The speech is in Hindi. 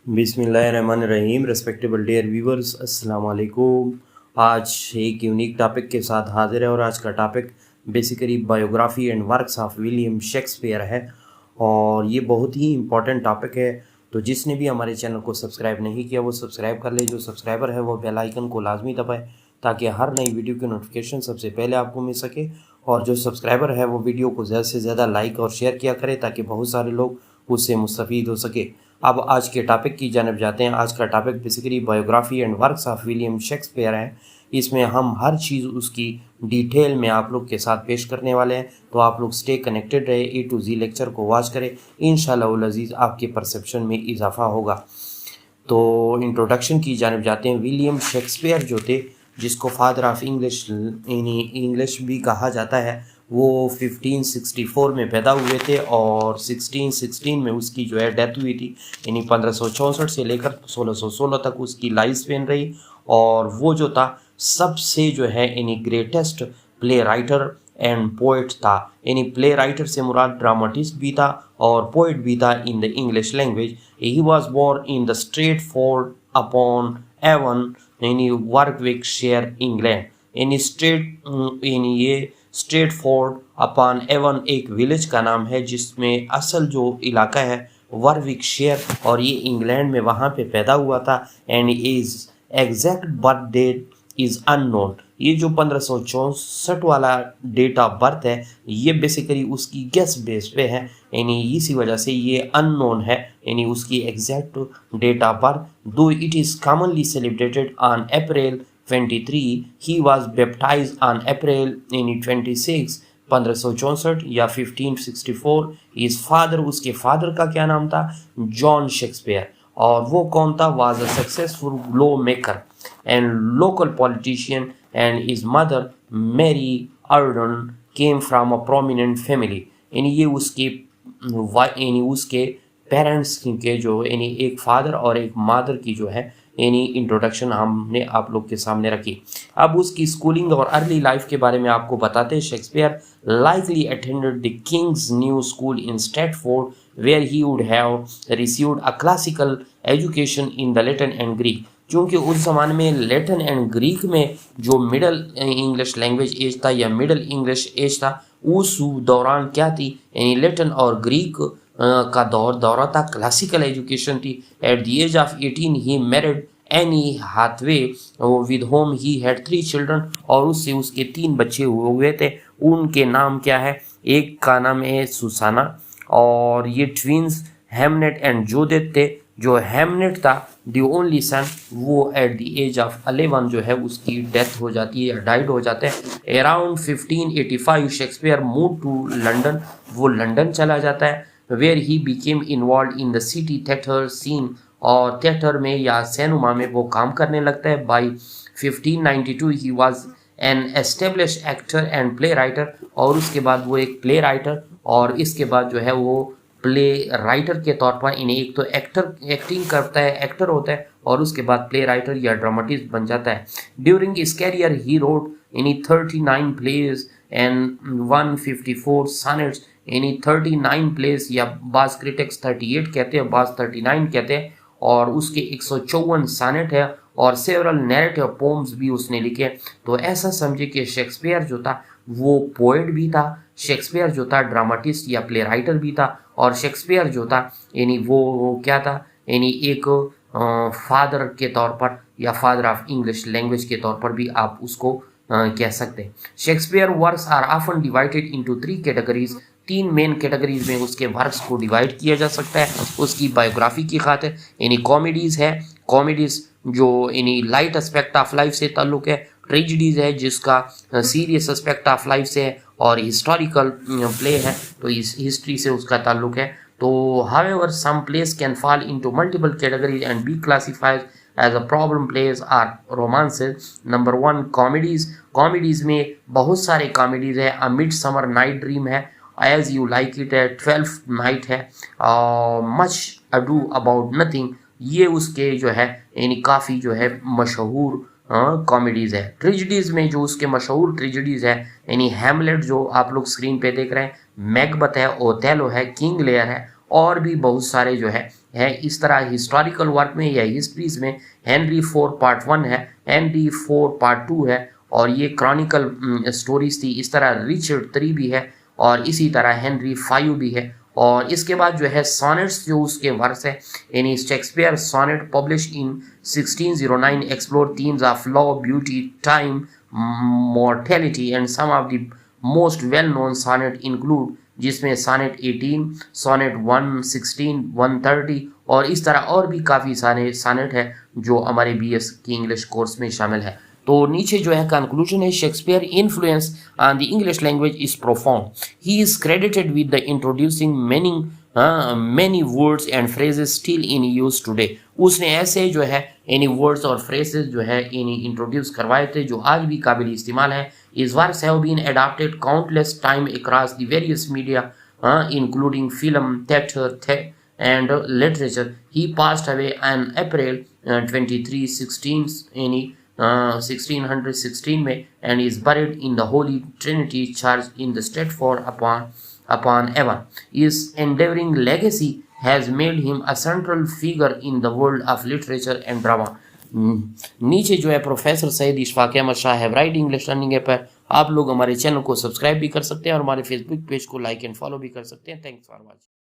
बिस्मिल्लाहिर्रहमानिर्रहीम। रेस्पेक्टेबल डियर व्यूवर्स, अस्सलाम वालेकुम। आज एक यूनिक टॉपिक के साथ हाजिर है और आज का topic basically biography and works of William Shakespeare है और ये बहुत ही इम्पोर्टेंट टॉपिक है। तो जिसने भी हमारे चैनल को सब्सक्राइब नहीं किया वो सब्सक्राइब कर ले। जो सब्सक्राइबर है वो बेल आइकन को लाजमी दबाए ताकि हर नई वीडियो की नोटिफिकेशन सबसे पहले आपको मिल सके। और जो सब्सक्राइबर है वो वीडियो को ज़्यादा से ज़्यादा लाइक और शेयर किया करे ताकि बहुत सारे लोग उससे मुस्तफ़ीद हो सके। अब आज के टॉपिक की जानब जाते हैं। आज का topic basically biography and works of William Shakespeare है। इसमें हम हर चीज़ उसकी डिटेल में आप लोग के साथ पेश करने वाले हैं, तो आप लोग स्टे कनेक्टेड रहे, A to Z लेक्चर को वॉच करें। इंशाअल्लाह अज़ीज़ आपके परसेप्शन में इजाफा होगा। तो इंट्रोडक्शन की जानब जाते हैं। विलियम शेक्सपियर जो थे, जिसको फादर ऑफ इंग्लिश भी कहा जाता है, वो 1564 में पैदा हुए थे और 1616 में उसकी जो है डेथ हुई थी। यानी 1564 से लेकर 1616 तक उसकी लाइफ स्पेन रही। और वो जो था सबसे जो है यानी greatest play writer and poet था। यानी प्ले राइटर से मुराद ड्रामाटिस्ट भी था और पोइट भी था in the English language. He was born in the Stratford upon Avon यानी वारविकशायर इंग्लैंड। यानी ये स्ट्रेटफोर्ड अपॉन एवन एक विलेज का नाम है जिसमें असल जो इलाका है वारविकशायर, और ये इंग्लैंड में वहाँ पे पैदा हुआ था। And is exact birth date is unknown. ये जो 1564 वाला डेट ऑफ बर्थ है ये बेसिकली उसकी गेस बेस पे है, यानी इसी वजह से ये अननोन है, यानी उसकी एग्जैक्ट डेट ऑफ बर्थ। दो it is commonly celebrated on April 23, he was baptise on April 26 1564 या 1564। इस फादर, उसके फादर का क्या नाम था? John Shakespeare. और वो कौन था? Was a successful law maker and local politician and his mother Mary Arden came from a prominent family. यानी ये उसके पेरेंट्स के जो यानी एक फादर और एक मदर की जो है यानी इंट्रोडक्शन हमने आप लोग के सामने रखी। अब उसकी स्कूलिंग और अर्ली लाइफ के बारे में आपको बताते हैं। Shakespeare likely attended the King's New School in Stratford, where he would have received a classical education in the Latin and Greek। क्योंकि उस ज़माने में लेटिन एंड ग्रीक में जो मिडल इंग्लिश लैंग्वेज एज था या मिडल इंग्लिश एज था, उस दौरान क्या थी यानी लेटिन और ग्रीक का दौरा था, क्लासिकल एजुकेशन थी। At the age of 18 he married Anne Hathaway with whom he had 3 children, और उससे उसके 3 बच्चे हुए थे। उनके नाम क्या है? एक का नाम है सुसाना और ये ट्विंस हेमनेट एंड जोदेत थे। जो हेमनेट था दी ओनली सन, वो एट द एज ऑफ 11 जो है उसकी डेथ हो जाती है या डाइड हो जाते हैं। Around 1585 Shakespeare move to London, वो लंदन चला जाता है। Where he became involve in the city theatre scene, और थिएटर में या सिनेमा में वो काम करने लगता है। By 1592 he was an establish actor and play writer, और उसके बाद वो एक प्ले राइटर और इसके बाद जो है वो प्ले राइटर के तौर पर इन्हें एक तो एक्टिंग करता है, एक्टर होता है, और उसके बाद प्ले राइटर या ड्रामाटिस्ट बन जाता है। During his career he wrote यानी 39 प्लेज एंड 154 सॉनेट्स, यानी 39 प्लेस या बाज क्रिटिक्स 38 कहते हैं, बाज 39 कहते हैं, और उसके 154 सॉनेट है और सेवरल नैरेटिव पोम्स भी उसने लिखे। तो ऐसा समझे कि शेक्सपियर जो था वो पोएट भी था, शेक्सपियर जो था ड्रामाटिस्ट या प्ले राइटर भी था, और शेक्सपियर जो था यानी वो क्या था यानी एक फादर के तौर पर या फादर ऑफ इंग्लिश लैंग्वेज के तौर पर भी आप उसको कह सकते हैं। Shakespeare works are often divided into 3 categories, 3 main categories में उसके वर्क्स को डिवाइड किया जा सकता है उसकी बायोग्राफी की खातिर। यानी कॉमेडीज़ है, कॉमेडीज़ जो यानी लाइट एस्पेक्ट ऑफ लाइफ से ताल्लुक है, ट्रेजिडीज़ है जिसका सीरियस एस्पेक्ट ऑफ लाइफ से है, और हिस्टोरिकल प्ले है तो इस हिस्ट्री से उसका ताल्लुक है। तो however some plays can fall into multiple categories and be classified as a problem plays or romances. Number 1 comedies. Comedies में बहुत सारे कॉमेडीज़ है। अ मिडसमर नाइट ड्रीम है, एज यू लाइक इट है, 12th नाइट है, मच अडू अबाउट नथिंग, ये उसके जो है यानी काफ़ी जो है मशहूर कॉमेडीज़ है। ट्रेजिडीज़ में जो उसके मशहूर ट्रेजिडीज़ है यानी हैमलेट जो आप लोग स्क्रीन पे देख रहे हैं, मैकबथ है, ओथेलो है, किंग लेयर है, और भी बहुत सारे जो है है। इस तरह हिस्टोरिकल वर्क में या हिस्ट्रीज में हेनरी 4 पार्ट 1 है, हेनरी 4 पार्ट 2 है, और ये क्रॉनिकल स्टोरीज थी। इस तरह रिचर्ड 3 भी है, और इसी तरह हेनरी 5 भी है। और इसके बाद जो है सॉनेट्स जो उसके वर्क्स है, यानी Shakespeare sonnet publish in 1609 explore themes of love, beauty, time, mortality, and some of the most well-known sonnet include, जिसमें sonnet 18, sonnet 116, 130 और इस तरह और भी काफ़ी सारे sonnet है जो हमारे BS की इंग्लिश कोर्स में शामिल है। तो नीचे जो है कंक्लूजन है, Shakespeare influence on the English language is profound. He is credited with the introducing many words and phrases still in use today। उसने ऐसे जो है यानी वर्ड्स और फ्रेजेस जो है यानी इंट्रोड्यूस करवाए थे जो आज भी काबिल इस्तेमाल है। His works have been adapted countless times across the various media, including film, theatre, and literature। He passed away on April 23, 1616 में, and is buried in the Holy Trinity Church in the Stratford-upon-Avon। His enduring legacy has made him a central figure in the world of literature and drama। नीचे जो है प्रोफेसर सईद इशफाक अहमद शाह है राइट इंग्लिश लर्निंग ऐप है। आप लोग हमारे चैनल को सब्सक्राइब भी कर सकते हैं और हमारे फेसबुक पेज को लाइक एंड फॉलो भी कर सकते हैं। Thanks for watching.